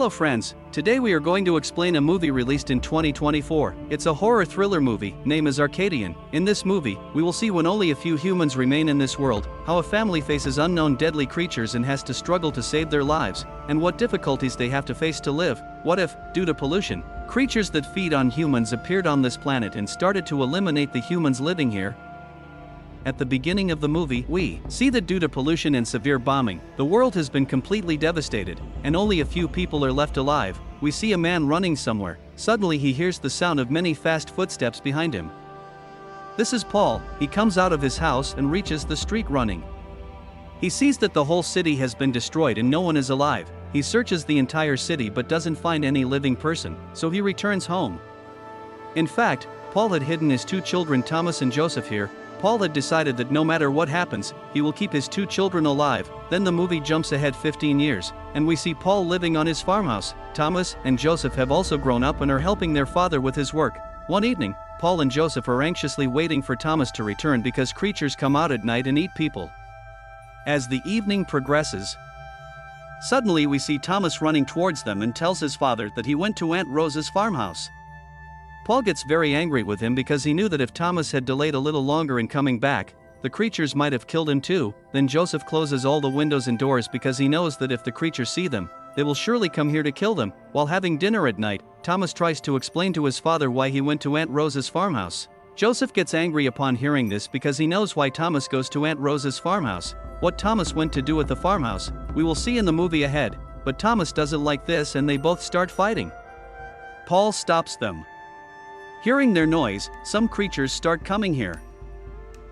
Hello friends, today we are going to explain a movie released in 2024. It's a horror thriller movie, name is Arcadian. In this movie, we will see when only a few humans remain in this world, how a family faces unknown deadly creatures and has to struggle to save their lives, and what difficulties they have to face to live. What if, due to pollution, creatures that feed on humans appeared on this planet and started to eliminate the humans living here? At the beginning of the movie, we see that due to pollution and severe bombing, the world has been completely devastated, and only a few people are left alive. We see a man running somewhere. Suddenly he hears the sound of many fast footsteps behind him. This is Paul. He comes out of his house and reaches the street running. He sees that the whole city has been destroyed and no one is alive. He searches the entire city but doesn't find any living person, so he returns home. In fact, Paul had hidden his two children Thomas and Joseph here. Paul had decided that no matter what happens, he will keep his two children alive. Then the movie jumps ahead 15 years, and we see Paul living on his farmhouse. Thomas and Joseph have also grown up and are helping their father with his work. One evening, Paul and Joseph are anxiously waiting for Thomas to return because creatures come out at night and eat people. As the evening progresses, suddenly we see Thomas running towards them and tells his father that he went to Aunt Rose's farmhouse. Paul gets very angry with him because he knew that if Thomas had delayed a little longer in coming back, the creatures might have killed him too. Then Joseph closes all the windows and doors because he knows that if the creatures see them, they will surely come here to kill them. While having dinner at night, Thomas tries to explain to his father why he went to Aunt Rose's farmhouse. Joseph gets angry upon hearing this because he knows why Thomas goes to Aunt Rose's farmhouse. What Thomas went to do at the farmhouse, we will see in the movie ahead, but Thomas doesn't like this and they both start fighting. Paul stops them. Hearing their noise, some creatures start coming here.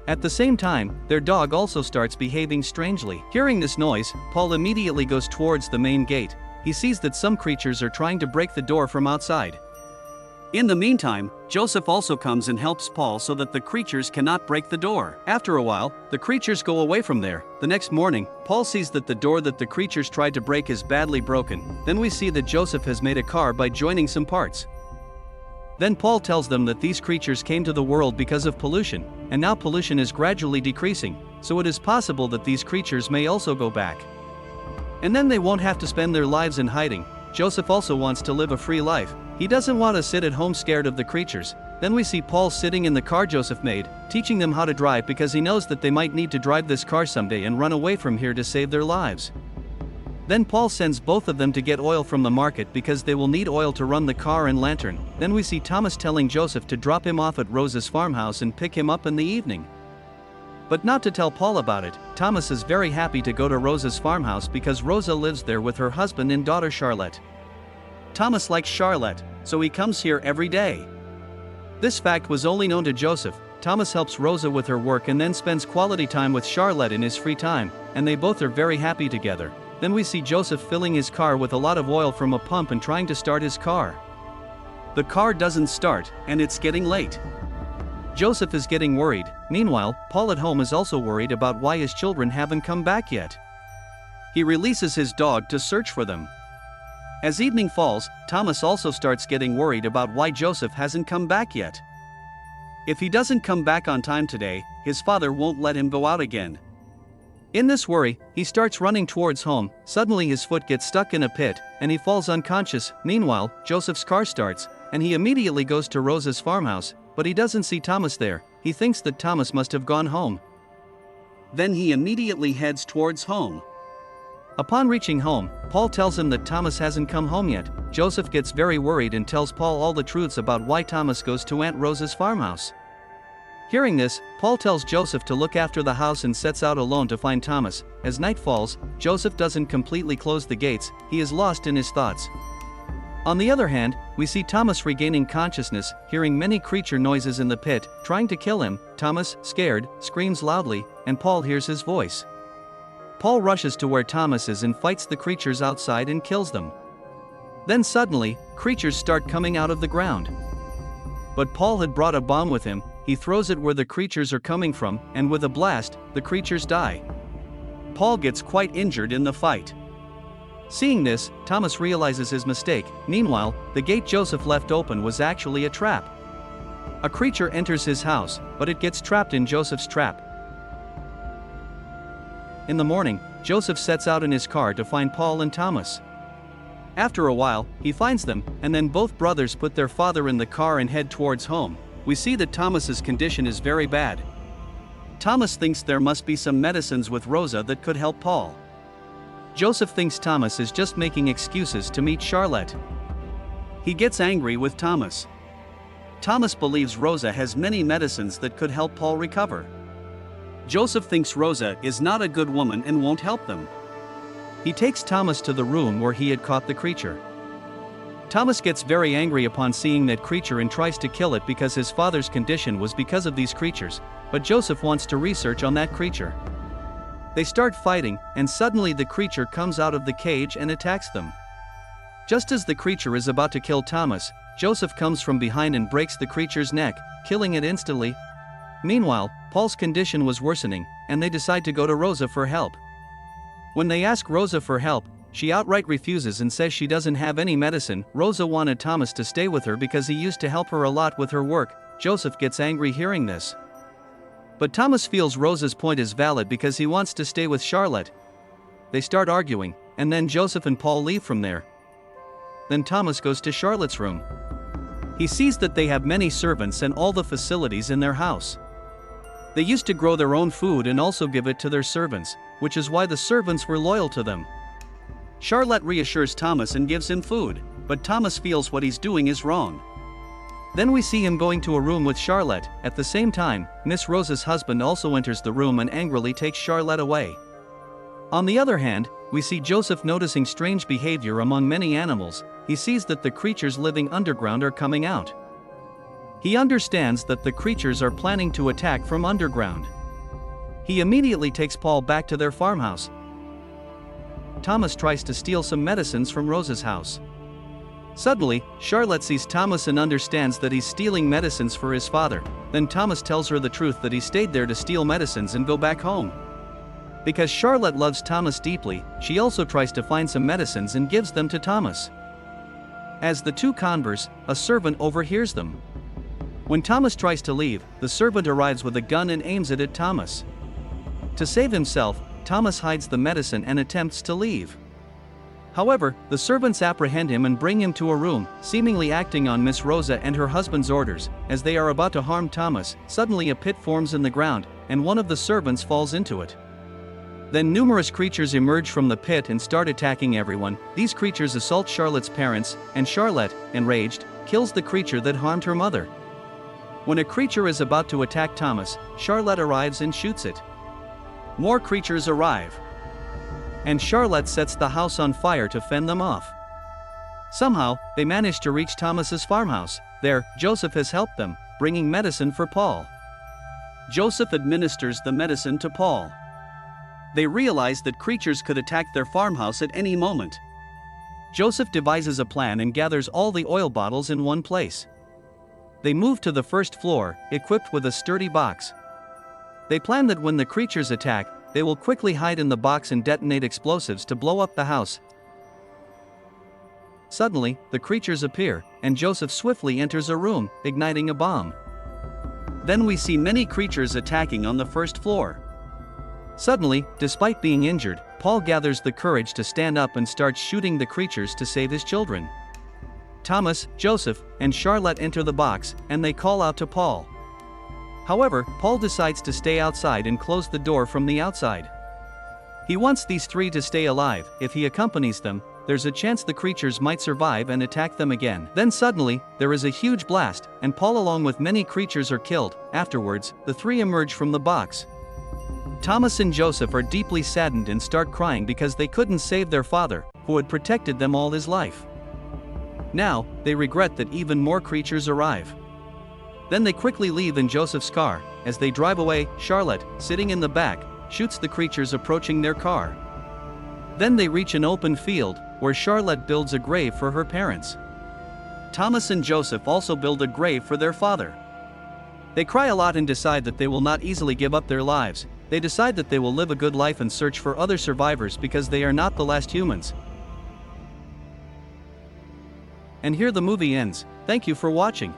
At the same time, their dog also starts behaving strangely. Hearing this noise, Paul immediately goes towards the main gate. He sees that some creatures are trying to break the door from outside. In the meantime, Joseph also comes and helps Paul so that the creatures cannot break the door. After a while, the creatures go away from there. The next morning, Paul sees that the door that the creatures tried to break is badly broken. Then we see that Joseph has made a car by joining some parts. Then Paul tells them that these creatures came to the world because of pollution, and now pollution is gradually decreasing, so it is possible that these creatures may also go back. And then they won't have to spend their lives in hiding. Joseph also wants to live a free life. He doesn't want to sit at home scared of the creatures. Then we see Paul sitting in the car Joseph made, teaching them how to drive because he knows that they might need to drive this car someday and run away from here to save their lives. Then Paul sends both of them to get oil from the market because they will need oil to run the car and lantern. Then we see Thomas telling Joseph to drop him off at Rose's farmhouse and pick him up in the evening. But not to tell Paul about it, Thomas is very happy to go to Rose's farmhouse because Rosa lives there with her husband and daughter Charlotte. Thomas likes Charlotte, so he comes here every day. This fact was only known to Joseph. Thomas helps Rosa with her work and then spends quality time with Charlotte in his free time, and they both are very happy together. Then we see Joseph filling his car with a lot of oil from a pump and trying to start his car. The car doesn't start, and it's getting late. Joseph is getting worried. Meanwhile, Paul at home is also worried about why his children haven't come back yet. He releases his dog to search for them. As evening falls, Thomas also starts getting worried about why Joseph hasn't come back yet. If he doesn't come back on time today, his father won't let him go out again. In this worry, he starts running towards home. Suddenly his foot gets stuck in a pit, and he falls unconscious. Meanwhile, Joseph's car starts, and he immediately goes to Rosa's farmhouse, but he doesn't see Thomas there. He thinks that Thomas must have gone home. Then he immediately heads towards home. Upon reaching home, Paul tells him that Thomas hasn't come home yet. Joseph gets very worried and tells Paul all the truths about why Thomas goes to Aunt Rose's farmhouse. Hearing this, Paul tells Joseph to look after the house and sets out alone to find Thomas. As night falls, Joseph doesn't completely close the gates, he is lost in his thoughts. On the other hand, we see Thomas regaining consciousness, hearing many creature noises in the pit, trying to kill him. Thomas, scared, screams loudly, and Paul hears his voice. Paul rushes to where Thomas is and fights the creatures outside and kills them. Then suddenly, creatures start coming out of the ground. But Paul had brought a bomb with him. He throws it where the creatures are coming from, and with a blast, the creatures die. Paul gets quite injured in the fight. Seeing this, Thomas realizes his mistake. Meanwhile, the gate Joseph left open was actually a trap. A creature enters his house, but it gets trapped in Joseph's trap. In the morning, Joseph sets out in his car to find Paul and Thomas. After a while, he finds them, and then both brothers put their father in the car and head towards home. We see that Thomas's condition is very bad. Thomas thinks there must be some medicines with Rosa that could help Paul. Joseph thinks Thomas is just making excuses to meet Charlotte. He gets angry with Thomas. Thomas believes Rosa has many medicines that could help Paul recover. Joseph thinks Rosa is not a good woman and won't help them. He takes Thomas to the room where he had caught the creature. Thomas gets very angry upon seeing that creature and tries to kill it because his father's condition was because of these creatures, but Joseph wants to research on that creature. They start fighting, and suddenly the creature comes out of the cage and attacks them. Just as the creature is about to kill Thomas, Joseph comes from behind and breaks the creature's neck, killing it instantly. Meanwhile, Paul's condition was worsening, and they decide to go to Rosa for help. When they ask Rosa for help, she outright refuses and says she doesn't have any medicine. Rosa wanted Thomas to stay with her because he used to help her a lot with her work. Joseph gets angry hearing this. But Thomas feels Rosa's point is valid because he wants to stay with Charlotte. They start arguing, and then Joseph and Paul leave from there. Then Thomas goes to Charlotte's room. He sees that they have many servants and all the facilities in their house. They used to grow their own food and also give it to their servants, which is why the servants were loyal to them. Charlotte reassures Thomas and gives him food, but Thomas feels what he's doing is wrong. Then we see him going to a room with Charlotte. At the same time, Miss Rosa's husband also enters the room and angrily takes Charlotte away. On the other hand, we see Joseph noticing strange behavior among many animals. He sees that the creatures living underground are coming out. He understands that the creatures are planning to attack from underground. He immediately takes Paul back to their farmhouse. Thomas tries to steal some medicines from Rosa's house. Suddenly, Charlotte sees Thomas and understands that he's stealing medicines for his father. Then Thomas tells her the truth that he stayed there to steal medicines and go back home. Because Charlotte loves Thomas deeply, she also tries to find some medicines and gives them to Thomas. As the two converse, a servant overhears them. When Thomas tries to leave, the servant arrives with a gun and aims it at Thomas. To save himself, Thomas hides the medicine and attempts to leave. However, the servants apprehend him and bring him to a room, seemingly acting on Miss Rosa and her husband's orders. As they are about to harm Thomas, suddenly a pit forms in the ground, and one of the servants falls into it. Then numerous creatures emerge from the pit and start attacking everyone. These creatures assault Charlotte's parents, and Charlotte, enraged, kills the creature that harmed her mother. When a creature is about to attack Thomas, Charlotte arrives and shoots it. More creatures arrive, and Charlotte sets the house on fire to fend them off. Somehow, they manage to reach Thomas's farmhouse. There, Joseph has helped them, bringing medicine for Paul. Joseph administers the medicine to Paul. They realize that creatures could attack their farmhouse at any moment. Joseph devises a plan and gathers all the oil bottles in one place. They move to the first floor, equipped with a sturdy box. They plan that when the creatures attack, they will quickly hide in the box and detonate explosives to blow up the house. Suddenly, the creatures appear, and Joseph swiftly enters a room, igniting a bomb. Then we see many creatures attacking on the first floor. Suddenly, despite being injured, Paul gathers the courage to stand up and starts shooting the creatures to save his children. Thomas, Joseph, and Charlotte enter the box, and they call out to Paul. However, Paul decides to stay outside and close the door from the outside. He wants these three to stay alive. If he accompanies them, there's a chance the creatures might survive and attack them again. Then suddenly, there is a huge blast, and Paul along with many creatures are killed. Afterwards, the three emerge from the box. Thomas and Joseph are deeply saddened and start crying because they couldn't save their father, who had protected them all his life. Now, they regret that even more creatures arrive. Then they quickly leave in Joseph's car. As they drive away, Charlotte, sitting in the back, shoots the creatures approaching their car. Then they reach an open field, where Charlotte builds a grave for her parents. Thomas and Joseph also build a grave for their father. They cry a lot and decide that they will not easily give up their lives. They decide that they will live a good life and search for other survivors because they are not the last humans. And here the movie ends. Thank you for watching.